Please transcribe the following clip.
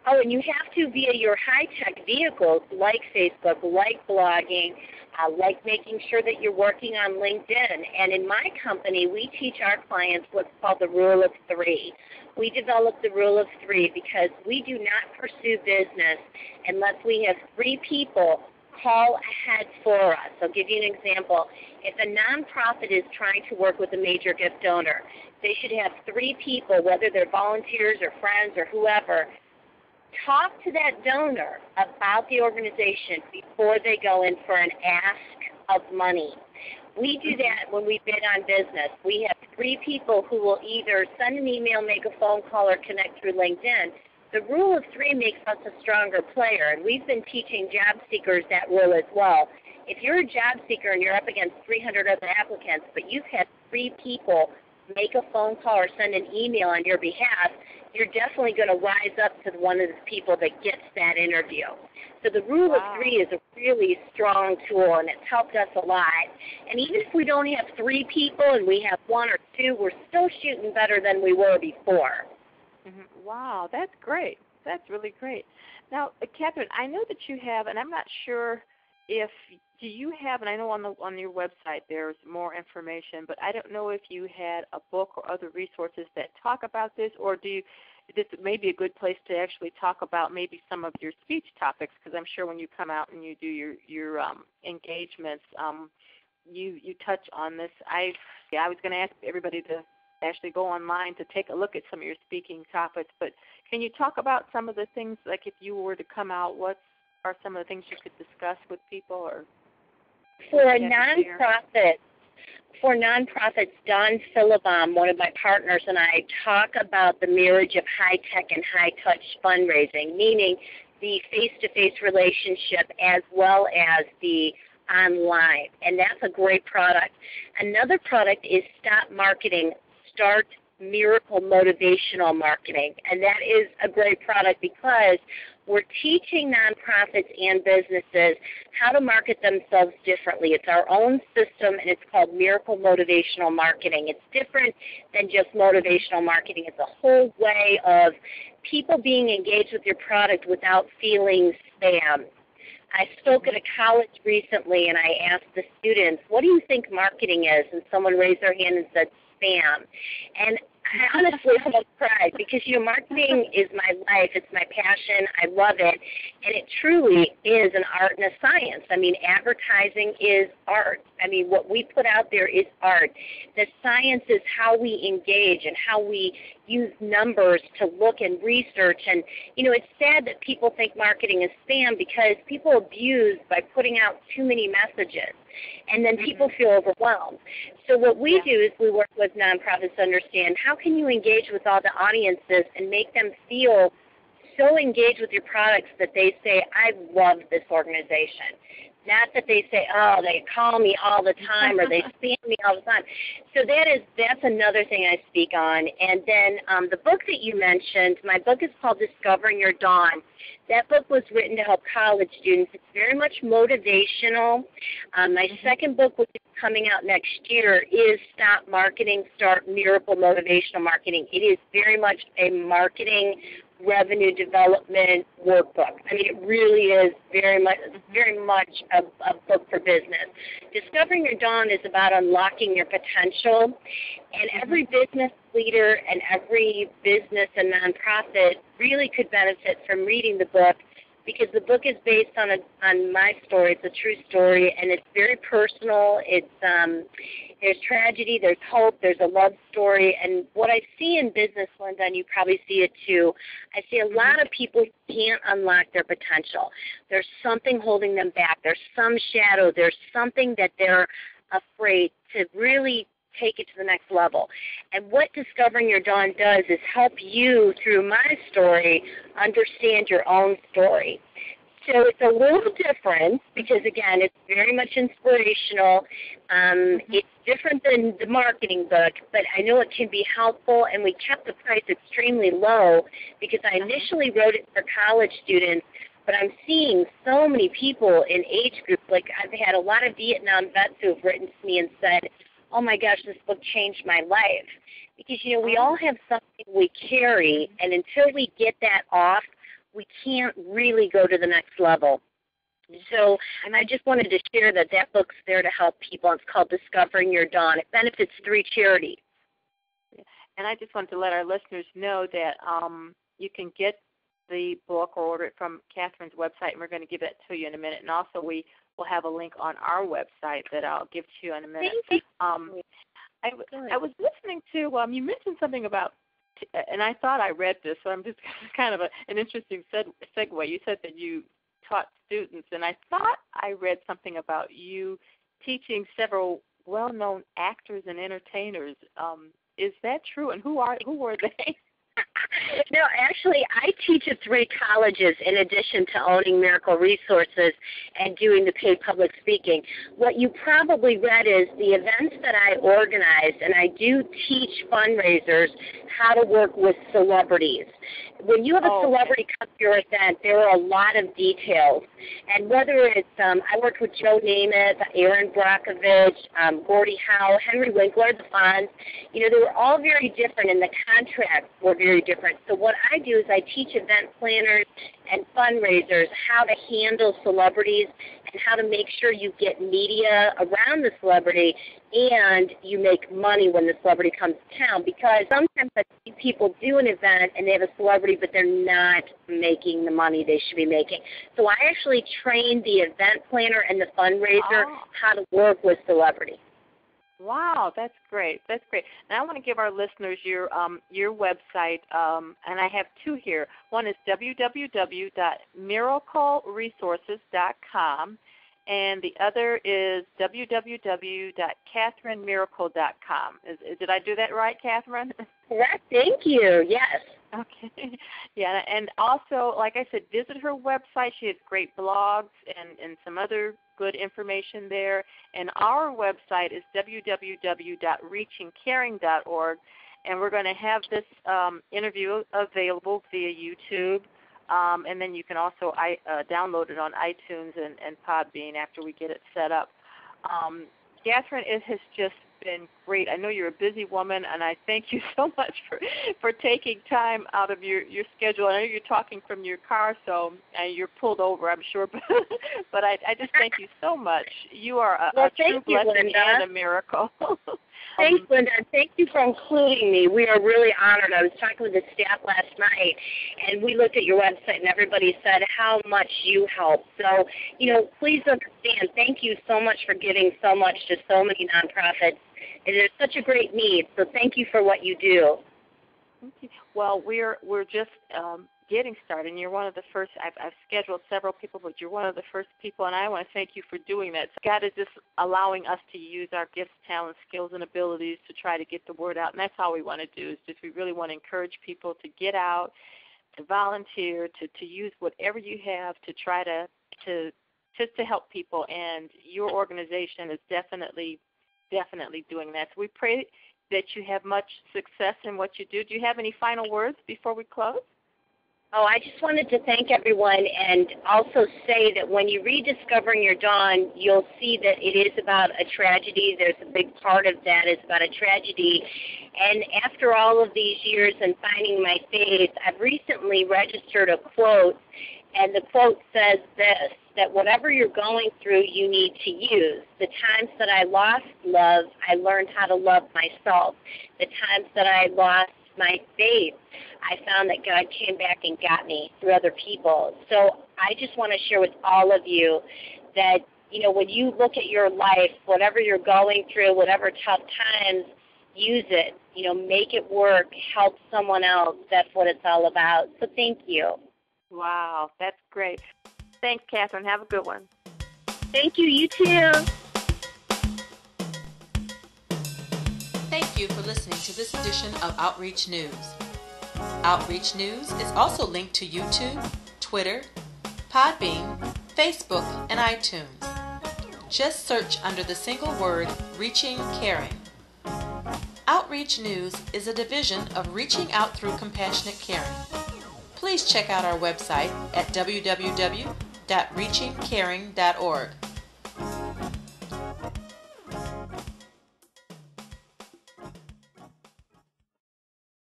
Oh, and you have to via your high-tech vehicles like Facebook, like blogging, like making sure that you're working on LinkedIn. And in my company, we teach our clients what's called the Rule of Three. We developed the Rule of Three because we do not pursue business unless we have three people call ahead for us. I'll give you an example. If a nonprofit is trying to work with a major gift donor, they should have three people, whether they're volunteers or friends or whoever, talk to that donor about the organization before they go in for an ask of money. We do that when we bid on business. We have three people who will either send an email, make a phone call, or connect through LinkedIn. The Rule of Three makes us a stronger player, and we've been teaching job seekers that rule as well. If you're a job seeker and you're up against 300 other applicants, but you've had three people make a phone call or send an email on your behalf, you're definitely going to rise up to one of the people that gets that interview. So the Rule of Three is a really strong tool, and it's helped us a lot. And even if we don't have three people and we have one or two, we're still shooting better than we were before. Wow, that's great. That's really great. Now, Katherine, I know that you have, and I'm not sure if do you have, and I know on your website there's more information, but I don't know if you had a book or other resources that talk about this, or this may be a good place to actually talk about maybe some of your speech topics, because I'm sure when you come out and you do your engagements, you touch on this. I was going to ask everybody to actually go online to take a look at some of your speaking topics, but can you talk about some of the things, like if you were to come out, what are some of the things you could discuss with people? Or For nonprofits, Don Philibom, one of my partners, and I talk about the marriage of high-tech and high-touch fundraising, meaning the face-to-face relationship as well as the online, and that's a great product. Another product is Stop Marketing, Start Miracle Motivational Marketing, and that is a great product because we're teaching nonprofits and businesses how to market themselves differently. It's our own system, and it's called Miracle Motivational Marketing. It's different than just motivational marketing. It's a whole way of people being engaged with your product without feeling spam. I spoke at a college recently, and I asked the students, what do you think marketing is? And someone raised their hand and said spam. And I honestly almost cried because, marketing is my life. It's my passion. I love it. And it truly is an art and a science. I mean, advertising is art. I mean, what we put out there is art. The science is how we engage and how we use numbers to look and research. And, it's sad that people think marketing is spam because people abuse by putting out too many messages. And then people feel overwhelmed. So what we do is we work with nonprofits to understand how can you engage with all the audiences and make them feel so engaged with your products that they say, I love this organization. Not that they say, oh, they call me all the time or they spam me all the time. So that's another thing I speak on. And then the book that you mentioned, my book is called Discovering Your Dawn. That book was written to help college students. It's very much motivational. My second book, which is coming out next year, is Stop Marketing, Start Miracle Motivational Marketing. It is very much a marketing revenue development workbook. I mean, it really is very much a book for business. Discovering Your Dawn is about unlocking your potential, and every business leader and every business and nonprofit really could benefit from reading the book because the book is based on my story. It's a true story, and it's very personal. It's there's tragedy, there's hope, there's a love story, and what I see in business, Linda, and you probably see it too, I see a lot of people who can't unlock their potential. There's something holding them back. There's some shadow. There's something that they're afraid to really take it to the next level. And what Discovering Your Dawn does is help you, through my story, understand your own story. So it's a little different because, again, it's very much inspirational. It's different than the marketing book, but I know it can be helpful, and we kept the price extremely low because I initially wrote it for college students, but I'm seeing so many people in age groups. Like I've had a lot of Vietnam vets who have written to me and said, oh, my gosh, this book changed my life. Because, we all have something we carry, and until we get that off, we can't really go to the next level. So and I just wanted to share that book's there to help people. It's called Discovering Your Dawn. It benefits 3 charities. And I just wanted to let our listeners know that you can get the book or order it from Katherine's website, and we're going to give it to you in a minute. And also we will have a link on our website that I'll give to you in a minute. Thank you. I was listening to, you mentioned something about, and I thought I read this, so I'm just kind of an interesting segue. You said that you taught students, and I thought I read something about you teaching several well-known actors and entertainers. Is that true? And who were they? No, actually, I teach at 3 colleges in addition to owning Miracle Resources and doing the paid public speaking. What you probably read is the events that I organize, and I do teach fundraisers how to work with celebrities. When you have a celebrity come to your event, there are a lot of details. And whether it's, I worked with Joe Namath, Aaron Brockovich, Gordie Howe, Henry Winkler, the Fonz. They were all very different, and the contracts were very different. So what I do is I teach event planners and fundraisers how to handle celebrities and how to make sure you get media around the celebrity and you make money when the celebrity comes to town. Because sometimes I see people do an event and they have a celebrity, but they're not making the money they should be making. So I actually train the event planner and the fundraiser how to work with celebrities. Wow, that's great. That's great. Now I want to give our listeners your website, and I have 2 here. One is www.miracleresources.com, and the other is www.katherinemiracle.com. Did I do that right, Katherine? Correct. Thank you. Yes. Okay. Yeah, and also, like I said, visit her website. She has great blogs and some other good information there. And our website is www.reachingcaring.org. And we're going to have this interview available via YouTube. And then you can also download it on iTunes and Podbean after we get it set up. Katherine, it has just been great. I know you're a busy woman, and I thank you so much for taking time out of your schedule. I know you're talking from your car, so you're pulled over, I'm sure. But I just thank you so much. You are a true blessing and a miracle. Thanks, Linda. Thank you for including me. We are really honored. I was talking with the staff last night, and we looked at your website, and everybody said how much you help. So, please understand, thank you so much for giving so much to so many nonprofits. And there's such a great need, so thank you for what you do. Okay. Well, we're just getting started, and you're one of the first. I've scheduled several people, but you're one of the first people, and I want to thank you for doing that. So God is just allowing us to use our gifts, talents, skills, and abilities to try to get the word out, and that's all we want to do. Is just we really want to encourage people to get out, to volunteer, to use whatever you have to try to help people, and your organization is definitely doing that. So we pray that you have much success in what you do. Do you have any final words before we close? Oh, I just wanted to thank everyone and also say that when you read Discovering Your Dawn, you'll see that it is about a tragedy. There's a big part of that is about a tragedy. And after all of these years and finding my faith, I've recently registered a quote, and the quote says this, that whatever you're going through, you need to use. The times that I lost love, I learned how to love myself. The times that I lost my faith, I found that God came back and got me through other people. So I just want to share with all of you that, when you look at your life, whatever you're going through, whatever tough times, use it. Make it work. Help someone else. That's what it's all about. So thank you. Wow, that's great. Thanks, Katherine. Have a good one. Thank you. You too. Thank you for listening to this edition of Outreach News. Outreach News is also linked to YouTube, Twitter, Podbean, Facebook, and iTunes. Just search under the single word Reaching Caring. Outreach News is a division of Reaching Out Through Compassionate Caring. Please check out our website at www.reachingcaring.org.